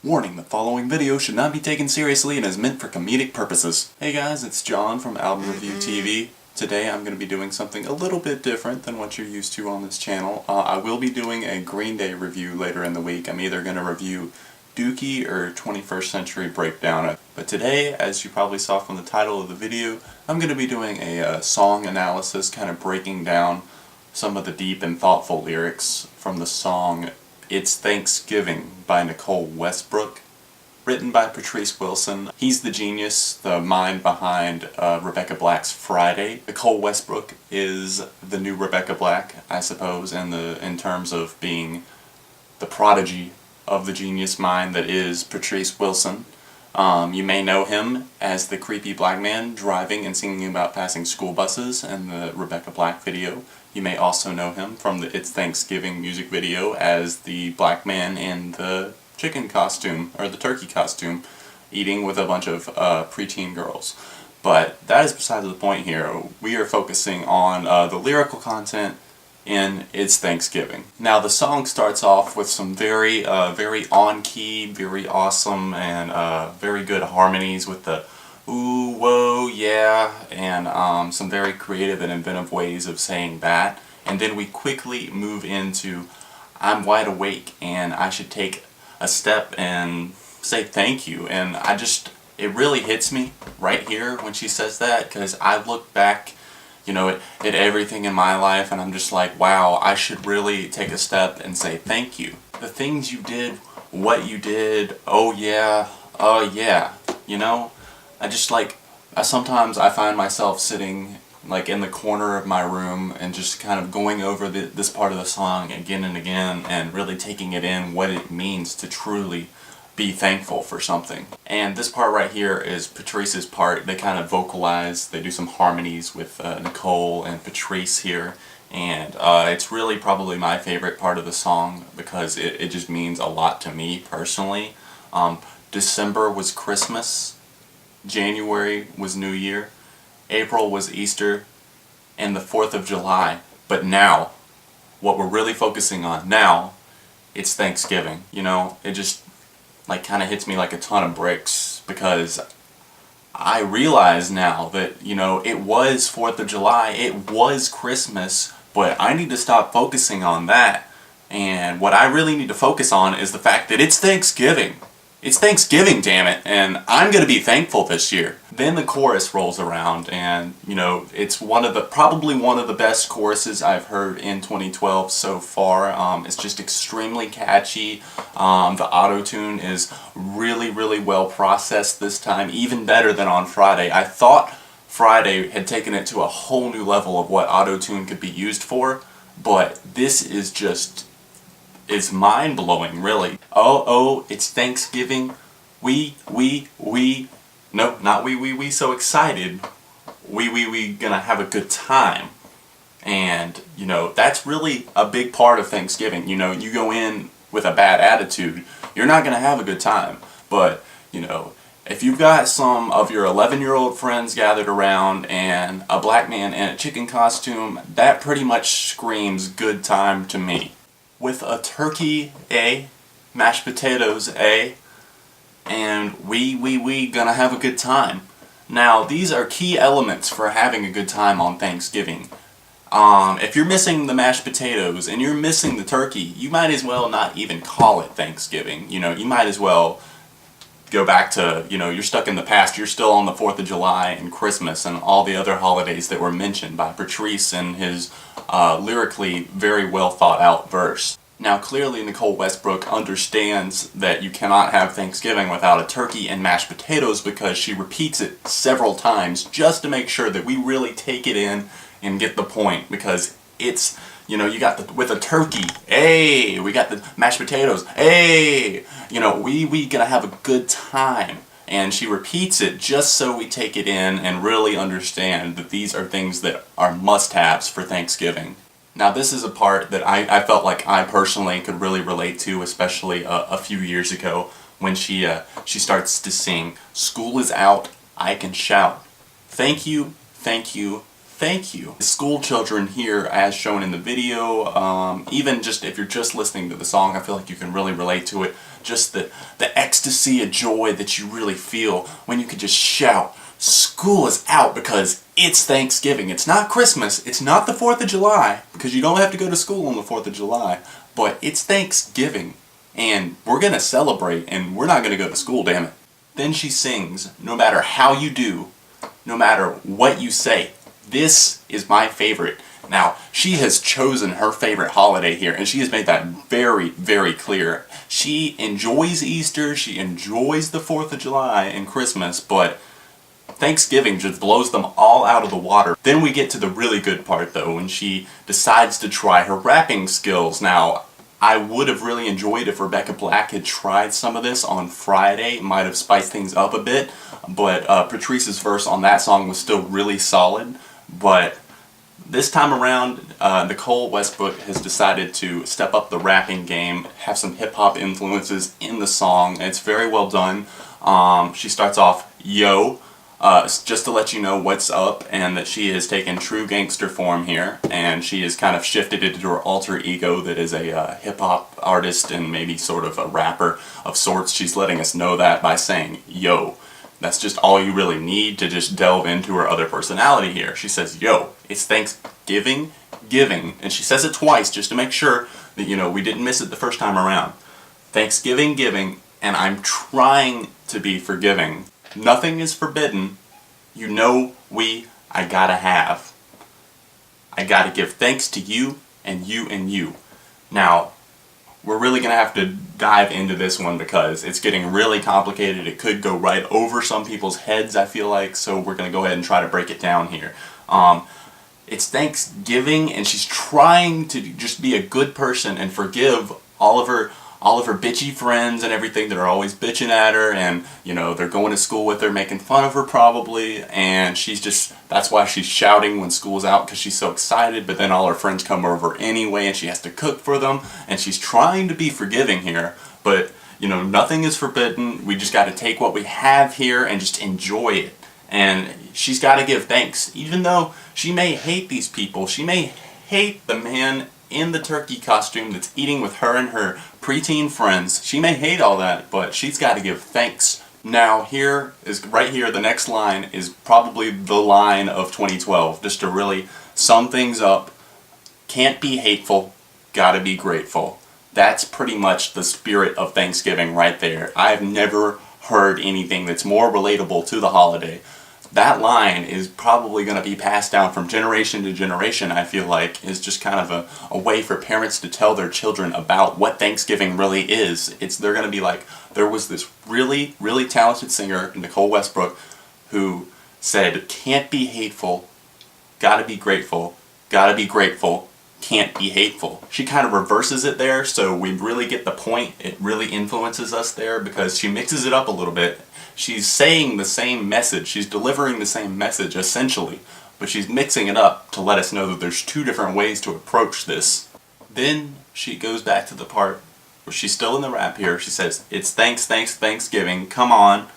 Warning, the following video should not be taken seriously and is meant for comedic purposes. Hey guys, it's John from Album Review TV. Today I'm going to be doing something a little bit different than what you're used to on this channel. I will be doing a Green Day review later in the week. I'm either going to review Dookie or 21st Century Breakdown. But today, as you probably saw from the title of the video, I'm going to be doing a song analysis, kind of breaking down some of the deep and thoughtful lyrics from the song It's Thanksgiving by Nicole Westbrook, written by Patrice Wilson. He's the genius, the mind behind Rebecca Black's Friday. Nicole Westbrook is the new Rebecca Black, I suppose, in terms of being the prodigy of the genius mind that is Patrice Wilson. You may know him as the creepy black man driving and singing about passing school buses in the Rebecca Black video. You may also know him from the It's Thanksgiving music video as the black man in the chicken costume, or the turkey costume, eating with a bunch of preteen girls. But that is beside the point here. We are focusing on the lyrical content in It's Thanksgiving. Now the song starts off with some very on-key, very awesome, and very good harmonies with the ooh, whoa, yeah, and some very creative and inventive ways of saying that. And then we quickly move into I'm wide awake and I should take a step and say thank you. And it really hits me right here when she says that, because I look back, at everything in my life and I'm just like, wow, I should really take a step and say thank you. The things you did, what you did, oh yeah, sometimes I find myself sitting in the corner of my room and just kind of going over this part of the song again and again and really taking it in, what it means to truly be thankful for something. And this part right here is Patrice's part. They kind of vocalize, they do some harmonies with Nicole and Patrice here, and it's really probably my favorite part of the song because it just means a lot to me personally. December was Christmas, January was New Year, April was Easter, and the 4th of July. But now, what we're really focusing on now, it's Thanksgiving. It just kind of hits me like a ton of bricks, because I realize now that, it was 4th of July, it was Christmas, but I need to stop focusing on that. And what I really need to focus on is the fact that it's Thanksgiving. It's Thanksgiving, damn it, and I'm going to be thankful this year. Then the chorus rolls around, and, it's probably one of the best choruses I've heard in 2012 so far. It's just extremely catchy. The auto-tune is really, really well processed this time, even better than on Friday. I thought Friday had taken it to a whole new level of what auto-tune could be used for, but this is just... it's mind-blowing, really. Oh, it's Thanksgiving. No, not we so excited. We gonna have a good time. And, that's really a big part of Thanksgiving. You go in with a bad attitude, you're not gonna have a good time. But, if you've got some of your 11-year-old friends gathered around and a black man in a chicken costume, that pretty much screams good time to me. With a turkey, mashed potatoes, and we gonna have a good time. Now, these are key elements for having a good time on Thanksgiving. If you're missing the mashed potatoes and you're missing the turkey, you might as well not even call it Thanksgiving. You might as well go back to, you're stuck in the past. You're still on the 4th of July and Christmas and all the other holidays that were mentioned by Patrice in his lyrically very well thought out verse. Now clearly Nicole Westbrook understands that you cannot have Thanksgiving without a turkey and mashed potatoes, because she repeats it several times just to make sure that we really take it in and get the point, because it's, you got with a turkey, we got the mashed potatoes, we gonna have a good time. And she repeats it just so we take it in and really understand that these are things that are must-haves for Thanksgiving. Now this is a part that I felt like I personally could really relate to, especially a few years ago when she starts to sing, "School is out, I can shout. Thank you, thank you, thank you." The school children here, as shown in the video, even just if you're just listening to the song, I feel like you can really relate to it. just the ecstasy of joy that you really feel when you can just shout, school is out, because it's Thanksgiving. It's not Christmas, it's not the 4th of July, because you don't have to go to school on the 4th of July, but it's Thanksgiving, and we're gonna celebrate, and we're not gonna go to school, damn it. Then she sings, no matter how you do, no matter what you say, this is my favorite. Now, she has chosen her favorite holiday here, and she has made that very, very clear. She enjoys Easter, she enjoys the 4th of July and Christmas, but Thanksgiving just blows them all out of the water. Then we get to the really good part, though, when she decides to try her rapping skills. Now, I would have really enjoyed if Rebecca Black had tried some of this on Friday. It might have spiced things up a bit, but Patrice's verse on that song was still really solid. But this time around, Nicole Westbrook has decided to step up the rapping game, have some hip-hop influences in the song, and it's very well done. She starts off, yo, just to let you know what's up, and that she has taken true gangster form here, and she has kind of shifted into her alter ego that is a hip-hop artist and maybe sort of a rapper of sorts. She's letting us know that by saying, yo. That's just all you really need to just delve into her other personality here. She says, yo, it's Thanksgiving, giving. And she says it twice just to make sure that, you know, we didn't miss it the first time around. Thanksgiving, giving, and I'm trying to be forgiving. Nothing is forbidden. You know I gotta have. I gotta give thanks to you and you and you. Now, we're really going to have to dive into this one because it's getting really complicated. It could go right over some people's heads, I feel like, so we're going to go ahead and try to break it down here. It's Thanksgiving, and she's trying to just be a good person and forgive all of her bitchy friends and everything that are always bitching at her, and, you know, they're going to school with her, making fun of her probably, and that's why she's shouting when school's out, because she's so excited, but then all her friends come over anyway, and she has to cook for them, and she's trying to be forgiving here, but, you know, nothing is forbidden. We just got to take what we have here and just enjoy it, and she's got to give thanks, even though she may hate these people. She may hate the man in the turkey costume that's eating with her and her preteen friends. She may hate all that, but she's got to give thanks. Now, right here, the next line is probably the line of 2012, just to really sum things up. Can't be hateful, gotta be grateful. That's pretty much the spirit of Thanksgiving right there. I've never heard anything that's more relatable to the holiday. That line is probably going to be passed down from generation to generation, I feel like, is just kind of a way for parents to tell their children about what Thanksgiving really is. They're going to be like, there was this really, really talented singer, Nicole Westbrook, who said, can't be hateful, gotta be grateful, can't be hateful. She kind of reverses it there, so we really get the point. It really influences us there because she mixes it up a little bit. She's saying the same message, she's delivering the same message essentially, but she's mixing it up to let us know that there's two different ways to approach this. Then she goes back to the part where she's still in the rap here. She says, it's Thanksgiving, come on,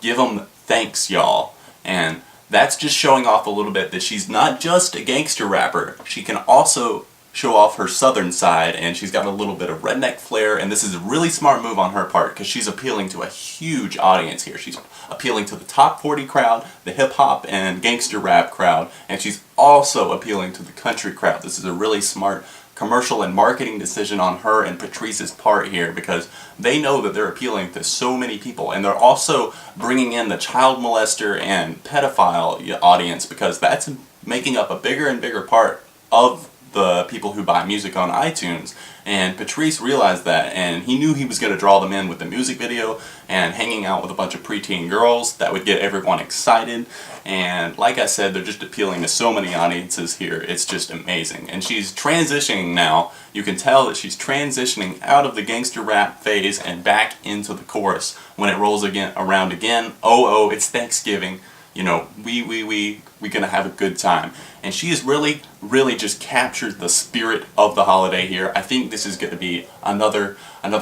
give them thanks, y'all. And that's just showing off a little bit that she's not just a gangster rapper, she can also show off her southern side, and she's got a little bit of redneck flair, and this is a really smart move on her part because she's appealing to a huge audience here. She's appealing to the top 40 crowd, the hip-hop and gangster rap crowd, and she's also appealing to the country crowd. This is a really smart commercial and marketing decision on her and Patrice's part here because they know that they're appealing to so many people, and they're also bringing in the child molester and pedophile audience because that's making up a bigger and bigger part of the people who buy music on iTunes, and Patrice realized that, and he knew he was going to draw them in with the music video and hanging out with a bunch of preteen girls that would get everyone excited, and like I said, they're just appealing to so many audiences here. It's just amazing, and she's transitioning now. You can tell that she's transitioning out of the gangster rap phase and back into the chorus when it rolls around again. Oh, it's Thanksgiving. You know, we're gonna have a good time. And she has really, really just captured the spirit of the holiday here. I think this is gonna be another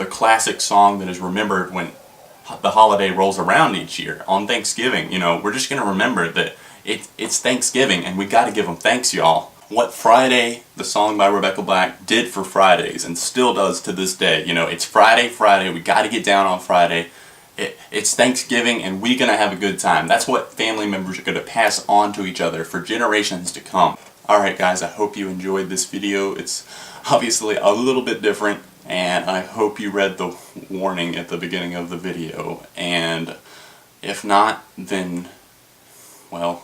classic song that is remembered when the holiday rolls around each year. On Thanksgiving, you know, we're just gonna remember that it's Thanksgiving and we gotta give them thanks, y'all. what Friday, the song by Rebecca Black, did for Fridays and still does to this day. You know, it's Friday, we gotta get down on Friday. It's Thanksgiving and we're gonna have a good time. That's what family members are gonna pass on to each other for generations to come. Alright guys, I hope you enjoyed this video. It's obviously a little bit different, and I hope you read the warning at the beginning of the video. And if not, then, well,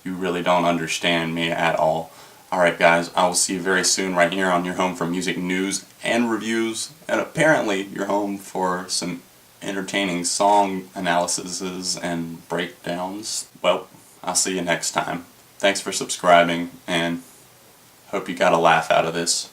you really don't understand me at all. Alright guys, I will see you very soon right here on your home for music news and reviews, and apparently your home for some entertaining song analyses and breakdowns. Well, I'll see you next time. Thanks for subscribing, and hope you got a laugh out of this.